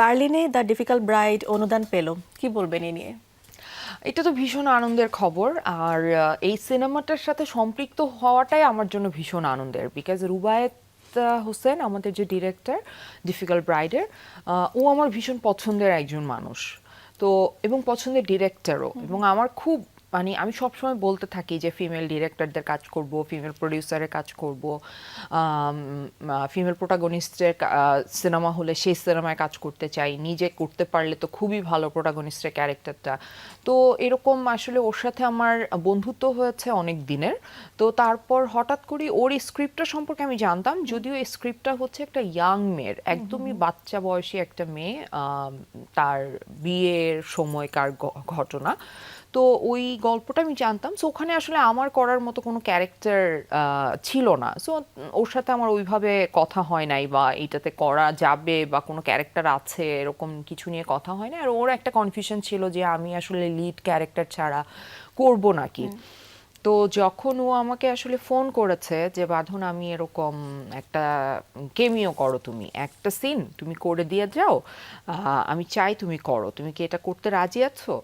বার্লিনে the difficult bride অনুদান পেল, কি বলবেন এ নিয়ে? এটা তো ভীষণ আনন্দের খবর। আর এই সিনেমাটার সাথে সম্পৃক্ত হওয়াটাই আমার জন্য ভীষণ আনন্দের, বিকজ রুবায়েত হোসেন আমাদের যে ডিরেক্টর ডিফিকাল্ট ব্রাইডের, ও আমার ভীষণ পছন্দের একজন মানুষ। তো এবং পছন্দের ডিরেক্টরও, এবং আমার খুব মানে আমি সবসময় বলতে থাকি যে ফিমেল ডিরেক্টরদের কাজ করব, ফিমেল প্রডিউসারের কাজ করব, ফিমেল প্রোটাগনিস্টের সিনেমা হলে সেই সিনেমায় কাজ করতে চাই, নিজে করতে পারলে তো খুবই ভালো প্রোটাগনিস্টের ক্যারেক্টারটা। তো এরকম আসলে ওর সাথে আমার বন্ধুত্ব হয়েছে অনেক দিনের। তো তারপর হঠাৎ করে ওর স্ক্রিপ্টটা সম্পর্কে আমি জানতাম, যদিও এই স্ক্রিপ্টটা হচ্ছে একটা ইয়াং মেয়ের, একদমই বাচ্চা বয়সী একটা মেয়ে, তার বিয়ের সময়কার ঘটনা। তো ওই গল্পটা আমি জানতাম। সো ওখানে আসলে আমার করার মতো কোনো ক্যারেক্টার ছিল না। সো ওর সাথে আমার ওইভাবে কথা হয় নাই, বা এইটাতে করা যাবে বা কোনো ক্যারেক্টার আছে এরকম কিছু নিয়ে কথা হয় না। আর ওর একটা কনফিউশন ছিল যে আমি আসলে লিড ক্যারেক্টার ছাড়া করব নাকি। তো যখন ও আমাকে আসলে ফোন করেছে যে বাঁধন আমি এরকম একটা কেমিও করো, তুমি একটা সিন তুমি করে দিয়ে যাও, আমি চাই তুমি করো, তুমি কি এটা করতে রাজি আছো?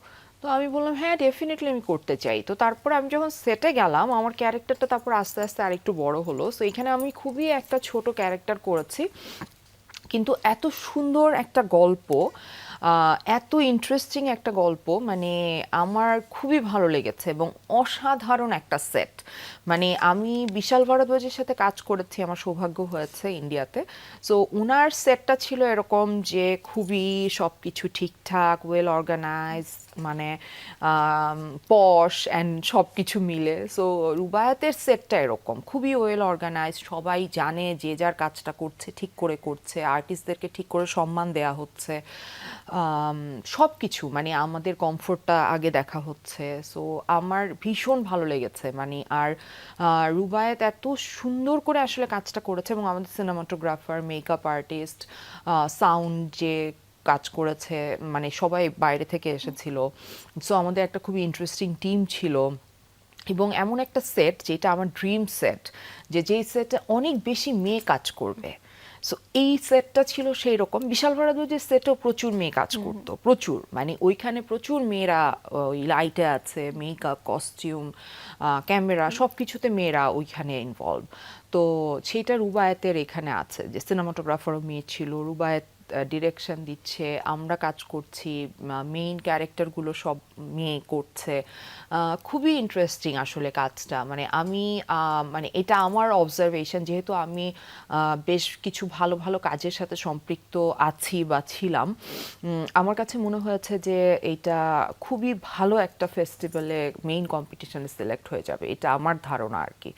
তো আমি বললাম হ্যাঁ ডেফিনেটলি আমি করতে চাই। তো তারপরে আমি যখন সেটে গেলাম, আমার ক্যারেক্টারটা তারপর আস্তে আস্তে আরেকটু বড় হলো। সো এখানে আমি খুবই একটা ছোট ক্যারেক্টার করেছি, কিন্তু এত সুন্দর একটা গল্প, এত ইন্টারেস্টিং একটা গল্প, মানে আমার খুবই ভালো লেগেছে। এবং অসাধারণ একটা সেট। মানে আমি বিশাল ভারদ্বাজের সাথে কাজ করেছি, আমার সৌভাগ্য হয়েছে ইন্ডিয়াতে। সো উনার সেটটা ছিল এরকম যে খুবই সব কিছু ঠিকঠাক, ওয়েল অর্গানাইজ, মানে পশ অ্যান্ড সব কিছু মিলে। সো রুবায়াতের সেটটা এরকম খুবই ওয়েল অর্গানাইজ, সবাই জানে যে যার কাজটা করছে ঠিক করে করছে, আর্টিস্টদেরকে ঠিক করে সম্মান দেয়া হচ্ছে, সব কিছু মানে আমাদের কমফোর্টটা আগে দেখা হচ্ছে। সো আমার ভীষণ ভালো লেগেছে। মানে আর রুবায়েত এত সুন্দর করে আসলে কাজটা করেছে, এবং আমাদের সিনেমাটোগ্রাফার, মেকআপ আর্টিস্ট, সাউন্ড যে কাজ করেছে, মানে সবাই বাইরে থেকে এসেছিল। সো আমাদের একটা খুবই ইন্টারেস্টিং টিম ছিল, এবং এমন একটা সেট যেটা আমার ড্রিম সেট, যে যেই সেটে অনেক বেশি মেয়ে কাজ করবে। সো এই সেটটা ছিল সেই রকম। বিশাল ভারদ্বাজের সেটেও প্রচুর মেয়ে কাজ করতো, প্রচুর, মানে ওইখানে প্রচুর মেয়েরা, ওই লাইটে আছে, মেকআপ, কস্টিউম, ক্যামেরা, সব কিছুতে মেয়েরা ওইখানে ইনভলভ। তো সেইটা রুবায়েতের এখানে আছে, যে সিনেমাটোগ্রাফারও মেয়ে ছিল, রুবায়েত ডিরেকশন দিচ্ছে, আমরা কাজ করছি, মেইন ক্যারেক্টারগুলো সব মেয়ে করছে। খুবই ইন্টারেস্টিং আসলে কাজটা। মানে আমি মানে এটা আমার অবজারভেশন, যেহেতু আমি বেশ কিছু ভালো ভালো কাজের সাথে সম্পৃক্ত আছি বা ছিলাম। আমার কাছে মনে হয়েছে যে এটা খুবই ভালো একটা ফেস্টিভ্যালে মেইন কম্পিটিশনে সিলেক্ট হয়ে যাবে, এটা আমার ধারণা আর কি।